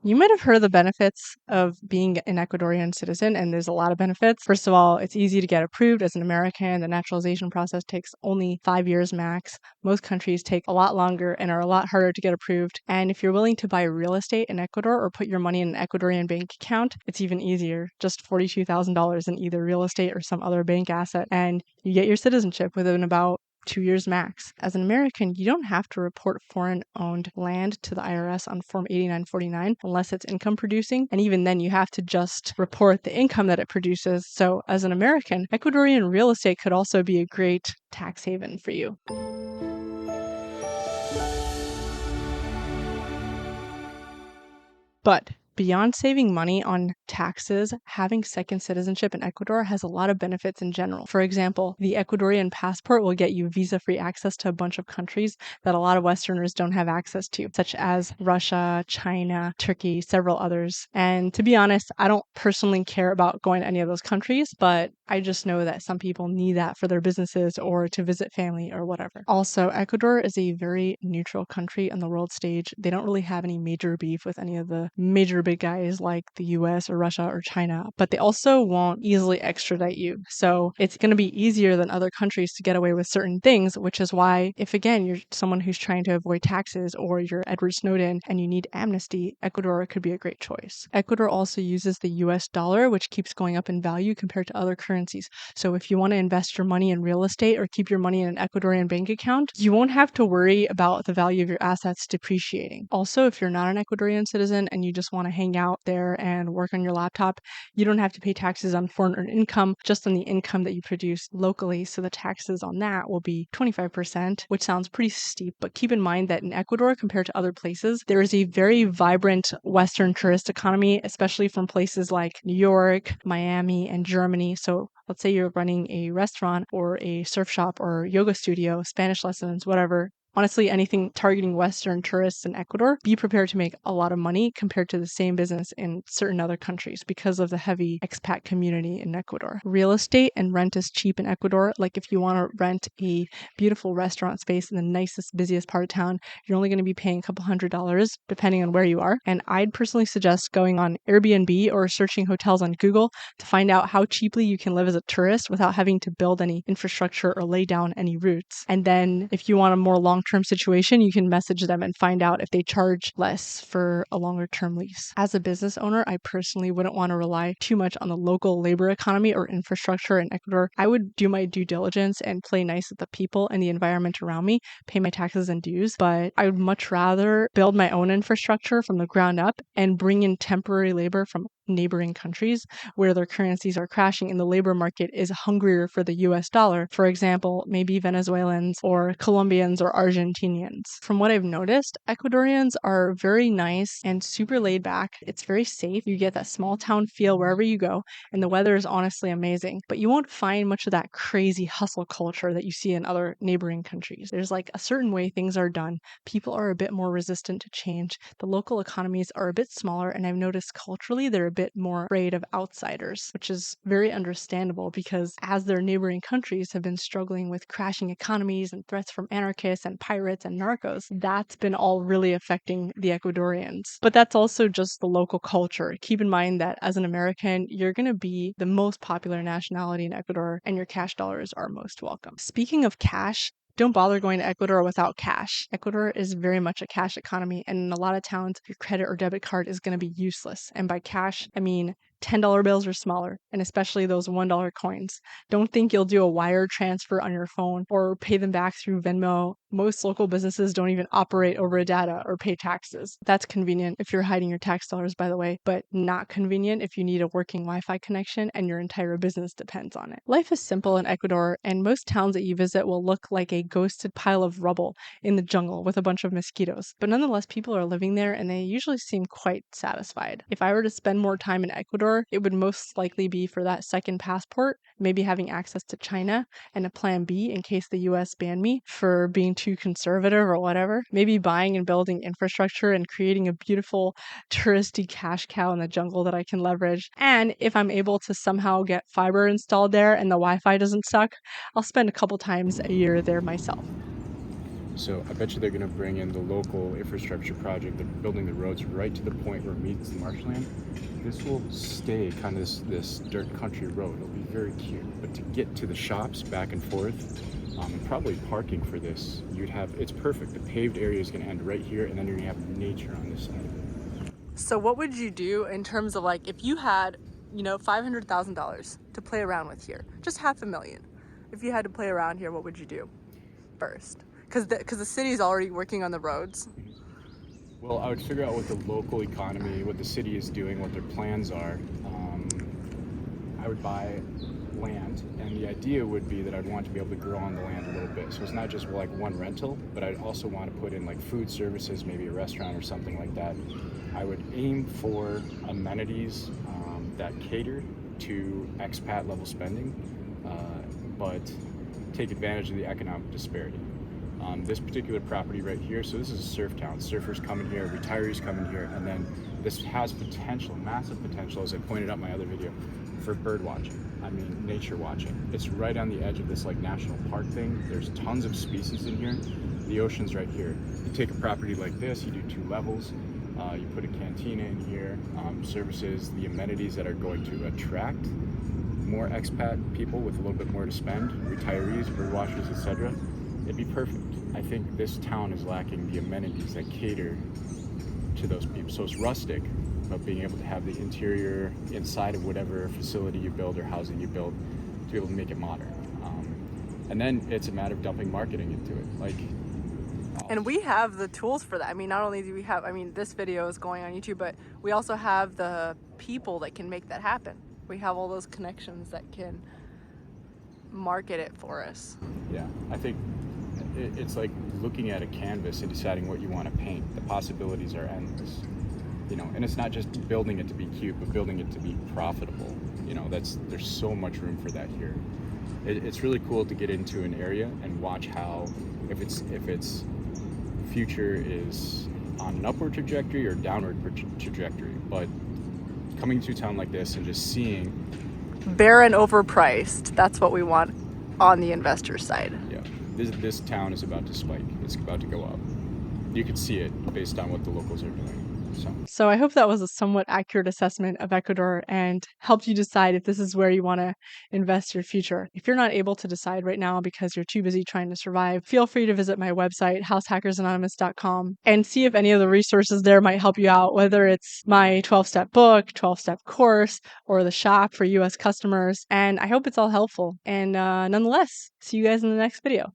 You might have heard of the benefits of being an Ecuadorian citizen, and there's a lot of benefits. First of all, it's easy to get approved as an American. The naturalization process takes only 5 years max. Most countries take a lot longer and are a lot harder to get approved. And if you're willing to buy real estate in Ecuador or put your money in an Ecuadorian bank account, it's even easier. Just $42,000 in either real estate or some other bank asset, and you get your citizenship within about 2 years max. As an American, you don't have to report foreign owned land to the IRS on Form 8949 unless it's income producing. And even then, you have to just report the income that it produces. So, as an American, Ecuadorian real estate could also be a great tax haven for you. But beyond saving money on taxes, having second citizenship in Ecuador has a lot of benefits in general. For example, the Ecuadorian passport will get you visa-free access to a bunch of countries that a lot of Westerners don't have access to, such as Russia, China, Turkey, several others. And to be honest, I don't personally care about going to any of those countries, but I just know that some people need that for their businesses or to visit family or whatever. Also, Ecuador is a very neutral country on the world stage. They don't really have any major beef with any of the major big guys like the US or Russia or China, but they also won't easily extradite you. So it's going to be easier than other countries to get away with certain things, which is why if again you're someone who's trying to avoid taxes or you're Edward Snowden and you need amnesty, Ecuador could be a great choice. Ecuador also uses the US dollar, which keeps going up in value compared to other currencies. So if you want to invest your money in real estate or keep your money in an Ecuadorian bank account, you won't have to worry about the value of your assets depreciating. Also, if you're not an Ecuadorian citizen and you just want to hang out there and work on your laptop, you don't have to pay taxes on foreign earned income, just on the income that you produce locally. So the taxes on that will be 25%, which sounds pretty steep. But keep in mind that in Ecuador, compared to other places, there is a very vibrant Western tourist economy, especially from places like New York, Miami, and Germany. So let's say you're running a restaurant or a surf shop or yoga studio, Spanish lessons, whatever. Honestly, anything targeting Western tourists in Ecuador, be prepared to make a lot of money compared to the same business in certain other countries because of the heavy expat community in Ecuador. Real estate and rent is cheap in Ecuador. Like if you want to rent a beautiful restaurant space in the nicest, busiest part of town, you're only going to be paying a couple $100 depending on where you are. And I'd personally suggest going on Airbnb or searching hotels on Google to find out how cheaply you can live as a tourist without having to build any infrastructure or lay down any roots. And then if you want a more long-term situation, you can message them and find out if they charge less for a longer term lease. As a business owner, I personally wouldn't want to rely too much on the local labor economy or infrastructure in Ecuador. I would do my due diligence and play nice with the people and the environment around me, pay my taxes and dues, but I would much rather build my own infrastructure from the ground up and bring in temporary labor from neighboring countries where their currencies are crashing and the labor market is hungrier for the US dollar. For example, maybe Venezuelans or Colombians or Argentinians. From what I've noticed, Ecuadorians are very nice and super laid back. It's very safe. You get that small town feel wherever you go, and the weather is honestly amazing. But you won't find much of that crazy hustle culture that you see in other neighboring countries. There's like a certain way things are done. People are a bit more resistant to change. The local economies are a bit smaller, and I've noticed culturally they're a bit more afraid of outsiders, which is very understandable because as their neighboring countries have been struggling with crashing economies and threats from anarchists and pirates and narcos, that's been all really affecting the Ecuadorians. But that's also just the local culture. Keep in mind that as an American, you're going to be the most popular nationality in Ecuador and your cash dollars are most welcome. Speaking of cash, don't bother going to Ecuador without cash. Ecuador is very much a cash economy, and in a lot of towns, your credit or debit card is going to be useless. And by cash, I mean $10 bills or smaller, and especially those $1 coins. Don't think you'll do a wire transfer on your phone or pay them back through Venmo. Most local businesses don't even operate over data or pay taxes. That's convenient if you're hiding your tax dollars, by the way, but not convenient if you need a working Wi-Fi connection and your entire business depends on it. Life is simple in Ecuador, and most towns that you visit will look like a ghosted pile of rubble in the jungle with a bunch of mosquitoes. But nonetheless, people are living there and they usually seem quite satisfied. If I were to spend more time in Ecuador, it would most likely be for that second passport, maybe having access to China, and a plan B in case the US banned me for being too conservative or whatever. Maybe buying and building infrastructure and creating a beautiful touristy cash cow in the jungle that I can leverage. And if I'm able to somehow get fiber installed there and the Wi-Fi doesn't suck, I'll spend a couple times a year there myself. So I bet you they're going to bring in the local infrastructure project. They're building the roads right to the point where it meets the marshland. This will stay kind of this dirt country road. It'll be very cute. But to get to the shops back and forth, and probably parking for this, it's perfect. The paved area is going to end right here, and then you're going to have nature on this side. So what would you do in terms of like, if you had, $500,000 to play around with here, just $500,000. If you had to play around here, what would you do first? Because the city's already working on the roads. Well, I would figure out what the local economy, what the city is doing, what their plans are. I would buy land, and the idea would be that I'd want to be able to grow on the land a little bit. So it's not just like one rental, but I'd also want to put in like food services, maybe a restaurant or something like that. I would aim for amenities that cater to expat level spending, but take advantage of the economic disparity. This particular property right here, so this is a surf town. Surfers come in here, retirees come in here, and then this has potential, massive potential, as I pointed out in my other video, for bird watching. I mean, nature watching. It's right on the edge of this like national park thing. There's tons of species in here. The ocean's right here. You take a property like this, you do 2 levels. You put a cantina in here, services, the amenities that are going to attract more expat people with a little bit more to spend, retirees, bird watchers, etc. It'd be perfect. I think this town is lacking the amenities that cater to those people. So it's rustic, but being able to have the interior inside of whatever facility you build or housing you build to be able to make it modern. And then it's a matter of dumping marketing into it. And we have the tools for that. I mean, not only do we have, this video is going on YouTube, but we also have the people that can make that happen. We have all those connections that can market it for us. Yeah, I think it's like looking at a canvas and deciding what you want to paint. The possibilities are endless, and it's not just building it to be cute, but building it to be profitable. There's so much room for that here. It's really cool to get into an area and watch how, if its future is on an upward trajectory or downward trajectory. But coming to a town like this and just seeing barren, overpriced, that's what we want on the investor side. Yeah, this town is about to spike. It's about to go up. You could see it based on what the locals are doing. So I hope that was a somewhat accurate assessment of Ecuador and helped you decide if this is where you want to invest your future. If you're not able to decide right now because you're too busy trying to survive, feel free to visit my website, househackersanonymous.com, and see if any of the resources there might help you out, whether it's my 12-step book, 12-step course, or the shop for US customers. And I hope it's all helpful. And nonetheless, see you guys in the next video.